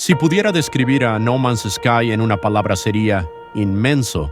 Si pudiera describir a No Man's Sky en una palabra sería inmenso.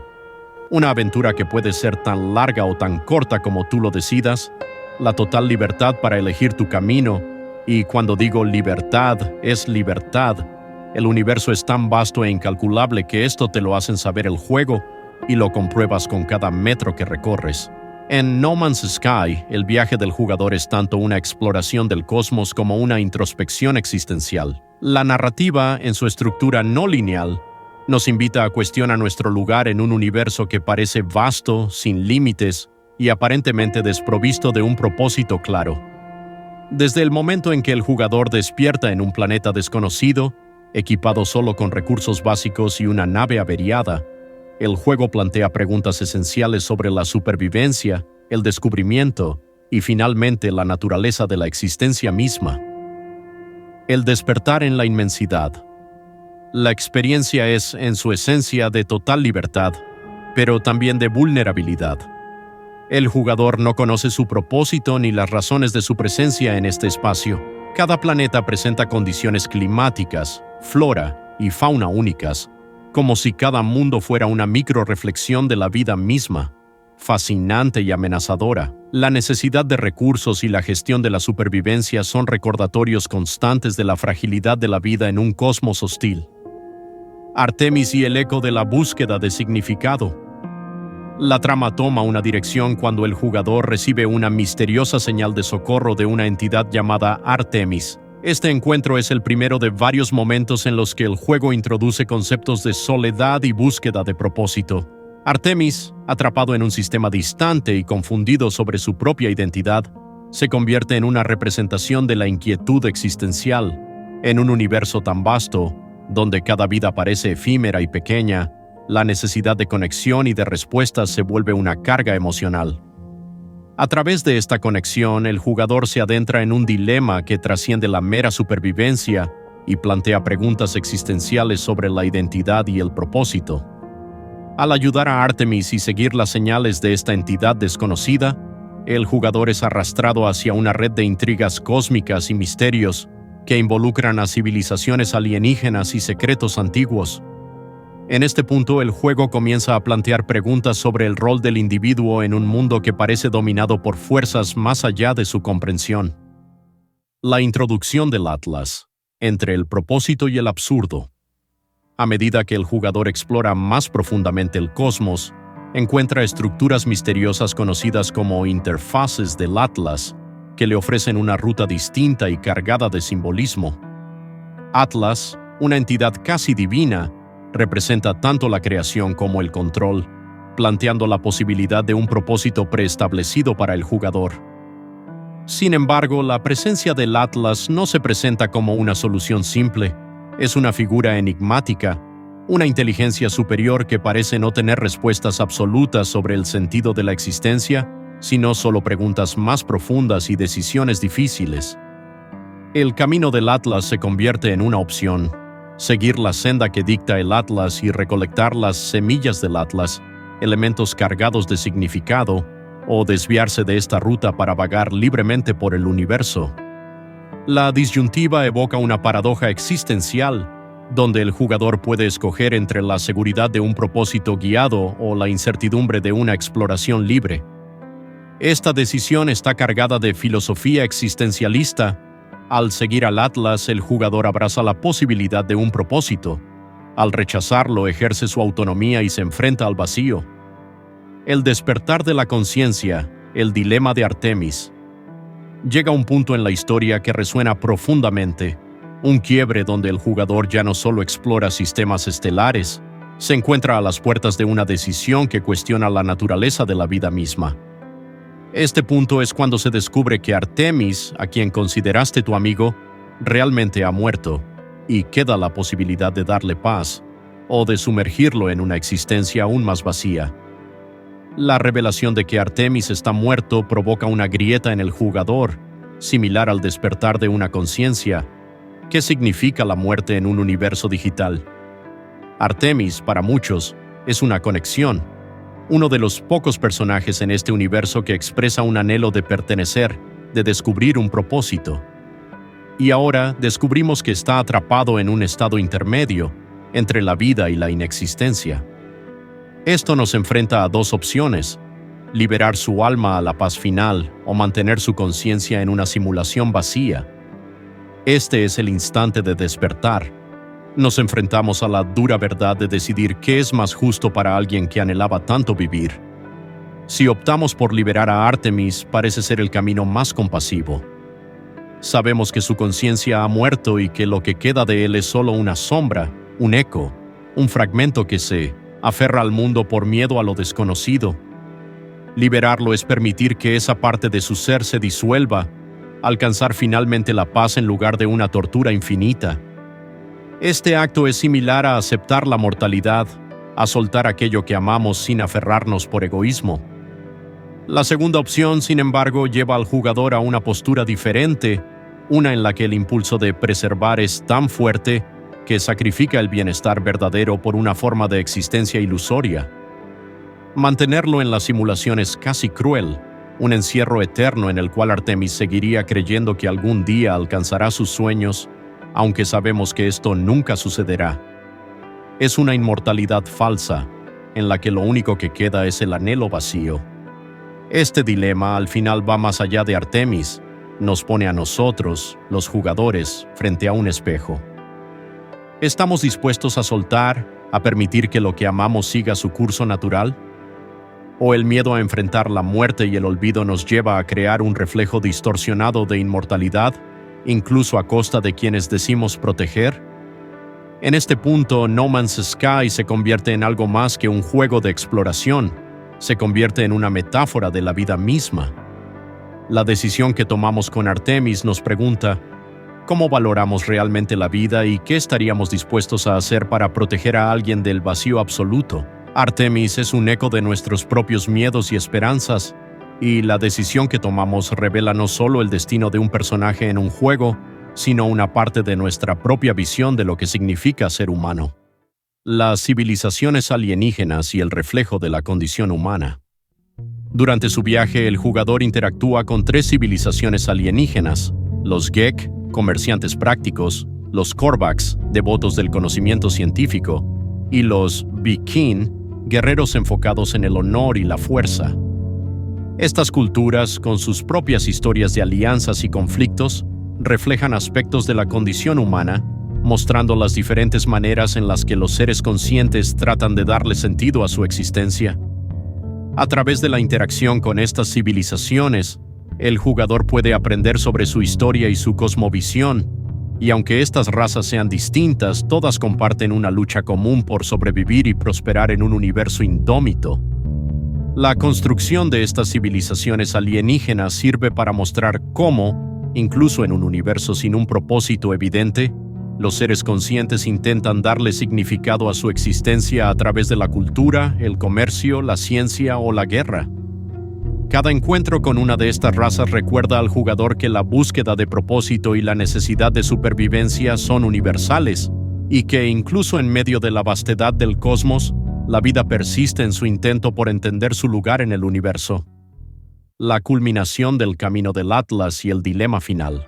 Una aventura que puede ser tan larga o tan corta como tú lo decidas, la total libertad para elegir tu camino, y cuando digo libertad, es libertad. El universo es tan vasto e incalculable que esto te lo hacen saber el juego y lo compruebas con cada metro que recorres. En No Man's Sky, el viaje del jugador es tanto una exploración del cosmos como una introspección existencial. La narrativa, en su estructura no lineal, nos invita a cuestionar nuestro lugar en un universo que parece vasto, sin límites y aparentemente desprovisto de un propósito claro. Desde el momento en que el jugador despierta en un planeta desconocido, equipado solo con recursos básicos y una nave averiada, el juego plantea preguntas esenciales sobre la supervivencia, el descubrimiento y finalmente la naturaleza de la existencia misma. El despertar en la inmensidad. La experiencia es, en su esencia, de total libertad, pero también de vulnerabilidad. El jugador no conoce su propósito ni las razones de su presencia en este espacio. Cada planeta presenta condiciones climáticas, flora y fauna únicas, como si cada mundo fuera una microreflexión de la vida misma. Fascinante y amenazadora, la necesidad de recursos y la gestión de la supervivencia son recordatorios constantes de la fragilidad de la vida en un cosmos hostil. Artemis y el eco de la búsqueda de significado. La trama toma una dirección cuando el jugador recibe una misteriosa señal de socorro de una entidad llamada Artemis. Este encuentro es el primero de varios momentos en los que el juego introduce conceptos de soledad y búsqueda de propósito. Artemis, atrapado en un sistema distante y confundido sobre su propia identidad, se convierte en una representación de la inquietud existencial. En un universo tan vasto, donde cada vida parece efímera y pequeña, la necesidad de conexión y de respuestas se vuelve una carga emocional. A través de esta conexión, el jugador se adentra en un dilema que trasciende la mera supervivencia y plantea preguntas existenciales sobre la identidad y el propósito. Al ayudar a Artemis y seguir las señales de esta entidad desconocida, el jugador es arrastrado hacia una red de intrigas cósmicas y misterios que involucran a civilizaciones alienígenas y secretos antiguos. En este punto, el juego comienza a plantear preguntas sobre el rol del individuo en un mundo que parece dominado por fuerzas más allá de su comprensión. La introducción del Atlas, entre el propósito y el absurdo. A medida que el jugador explora más profundamente el cosmos, encuentra estructuras misteriosas conocidas como interfaces del Atlas, que le ofrecen una ruta distinta y cargada de simbolismo. Atlas, una entidad casi divina, representa tanto la creación como el control, planteando la posibilidad de un propósito preestablecido para el jugador. Sin embargo, la presencia del Atlas no se presenta como una solución simple. Es una figura enigmática, una inteligencia superior que parece no tener respuestas absolutas sobre el sentido de la existencia, sino solo preguntas más profundas y decisiones difíciles. El camino del Atlas se convierte en una opción. Seguir la senda que dicta el Atlas y recolectar las semillas del Atlas, elementos cargados de significado, o desviarse de esta ruta para vagar libremente por el universo. La disyuntiva evoca una paradoja existencial, donde el jugador puede escoger entre la seguridad de un propósito guiado o la incertidumbre de una exploración libre. Esta decisión está cargada de filosofía existencialista. Al seguir al Atlas, el jugador abraza la posibilidad de un propósito. Al rechazarlo, ejerce su autonomía y se enfrenta al vacío. El despertar de la conciencia, el dilema de Artemis. Llega un punto en la historia que resuena profundamente, un quiebre donde el jugador ya no solo explora sistemas estelares, se encuentra a las puertas de una decisión que cuestiona la naturaleza de la vida misma. Este punto es cuando se descubre que Artemis, a quien consideraste tu amigo, realmente ha muerto, y queda la posibilidad de darle paz, o de sumergirlo en una existencia aún más vacía. La revelación de que Artemis está muerto provoca una grieta en el jugador, similar al despertar de una conciencia. ¿Qué significa la muerte en un universo digital? Artemis, para muchos, es una conexión, uno de los pocos personajes en este universo que expresa un anhelo de pertenecer, de descubrir un propósito. y ahora descubrimos que está atrapado en un estado intermedio entre la vida y la inexistencia. Esto nos enfrenta a dos opciones: liberar su alma a la paz final o mantener su conciencia en una simulación vacía. Este es el instante de despertar. Nos enfrentamos a la dura verdad de decidir qué es más justo para alguien que anhelaba tanto vivir. Si optamos por liberar a Artemis, parece ser el camino más compasivo. Sabemos que su conciencia ha muerto y que lo que queda de él es solo una sombra, un eco, un fragmento que se aferra al mundo por miedo a lo desconocido. Liberarlo es permitir que esa parte de su ser se disuelva, alcanzar finalmente la paz en lugar de una tortura infinita. Este acto es similar a aceptar la mortalidad, a soltar aquello que amamos sin aferrarnos por egoísmo. La segunda opción, sin embargo, lleva al jugador a una postura diferente, una en la que el impulso de preservar es tan fuerte que sacrifica el bienestar verdadero por una forma de existencia ilusoria. Mantenerlo en la simulación es casi cruel, un encierro eterno en el cual Artemis seguiría creyendo que algún día alcanzará sus sueños, aunque sabemos que esto nunca sucederá. Es una inmortalidad falsa, en la que lo único que queda es el anhelo vacío. Este dilema al final va más allá de Artemis, nos pone a nosotros, los jugadores, frente a un espejo. ¿Estamos dispuestos a soltar, a permitir que lo que amamos siga su curso natural? ¿O el miedo a enfrentar la muerte y el olvido nos lleva a crear un reflejo distorsionado de inmortalidad, incluso a costa de quienes decimos proteger? En este punto, No Man's Sky se convierte en algo más que un juego de exploración, se convierte en una metáfora de la vida misma. La decisión que tomamos con Artemis nos pregunta: ¿cómo valoramos realmente la vida y qué estaríamos dispuestos a hacer para proteger a alguien del vacío absoluto? Artemis es un eco de nuestros propios miedos y esperanzas, y la decisión que tomamos revela no solo el destino de un personaje en un juego, sino una parte de nuestra propia visión de lo que significa ser humano. Las civilizaciones alienígenas y el reflejo de la condición humana. Durante su viaje, el jugador interactúa con 3 civilizaciones alienígenas: los Gek, comerciantes prácticos; los Korvax, devotos del conocimiento científico; y los Viking, guerreros enfocados en el honor y la fuerza. Estas culturas, con sus propias historias de alianzas y conflictos, reflejan aspectos de la condición humana, mostrando las diferentes maneras en las que los seres conscientes tratan de darle sentido a su existencia. A través de la interacción con estas civilizaciones, el jugador puede aprender sobre su historia y su cosmovisión, y aunque estas razas sean distintas, todas comparten una lucha común por sobrevivir y prosperar en un universo indómito. La construcción de estas civilizaciones alienígenas sirve para mostrar cómo, incluso en un universo sin un propósito evidente, los seres conscientes intentan darle significado a su existencia a través de la cultura, el comercio, la ciencia o la guerra. Cada encuentro con una de estas razas recuerda al jugador que la búsqueda de propósito y la necesidad de supervivencia son universales, y que incluso en medio de la vastedad del cosmos, la vida persiste en su intento por entender su lugar en el universo. La culminación del Camino del Atlas y el dilema final.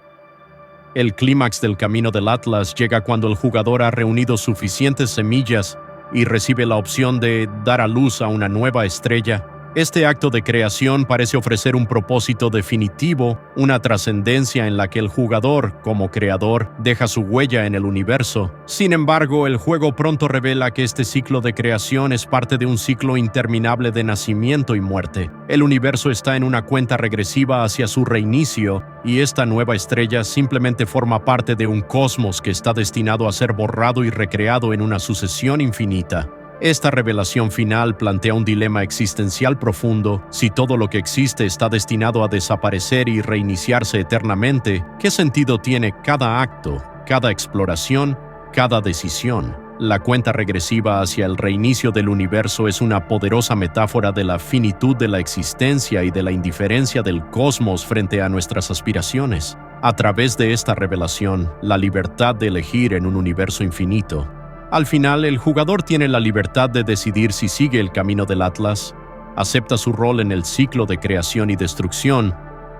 El clímax del Camino del Atlas llega cuando el jugador ha reunido suficientes semillas y recibe la opción de dar a luz a una nueva estrella. Este acto de creación parece ofrecer un propósito definitivo, una trascendencia en la que el jugador, como creador, deja su huella en el universo. Sin embargo, el juego pronto revela que este ciclo de creación es parte de un ciclo interminable de nacimiento y muerte. El universo está en una cuenta regresiva hacia su reinicio, y esta nueva estrella simplemente forma parte de un cosmos que está destinado a ser borrado y recreado en una sucesión infinita. Esta revelación final plantea un dilema existencial profundo. Si todo lo que existe está destinado a desaparecer y reiniciarse eternamente, ¿qué sentido tiene cada acto, cada exploración, cada decisión? La cuenta regresiva hacia el reinicio del universo es una poderosa metáfora de la finitud de la existencia y de la indiferencia del cosmos frente a nuestras aspiraciones. A través de esta revelación, la libertad de elegir en un universo infinito. Al final, el jugador tiene la libertad de decidir si sigue el camino del Atlas, acepta su rol en el ciclo de creación y destrucción,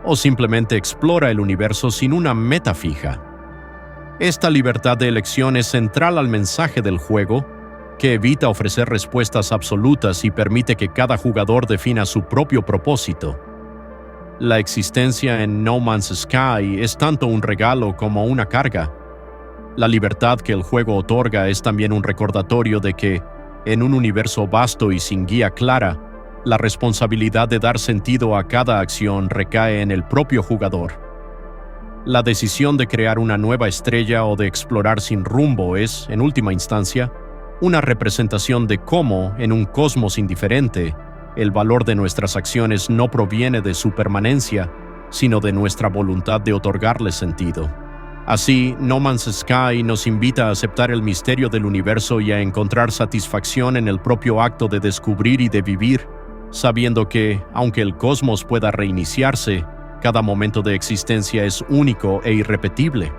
o simplemente explora el universo sin una meta fija. Esta libertad de elección es central al mensaje del juego, que evita ofrecer respuestas absolutas y permite que cada jugador defina su propio propósito. La existencia en No Man's Sky es tanto un regalo como una carga. La libertad que el juego otorga es también un recordatorio de que, en un universo vasto y sin guía clara, la responsabilidad de dar sentido a cada acción recae en el propio jugador. La decisión de crear una nueva estrella o de explorar sin rumbo es, en última instancia, una representación de cómo, en un cosmos indiferente, el valor de nuestras acciones no proviene de su permanencia, sino de nuestra voluntad de otorgarle sentido. Así, No Man's Sky nos invita a aceptar el misterio del universo y a encontrar satisfacción en el propio acto de descubrir y de vivir, sabiendo que, aunque el cosmos pueda reiniciarse, cada momento de existencia es único e irrepetible.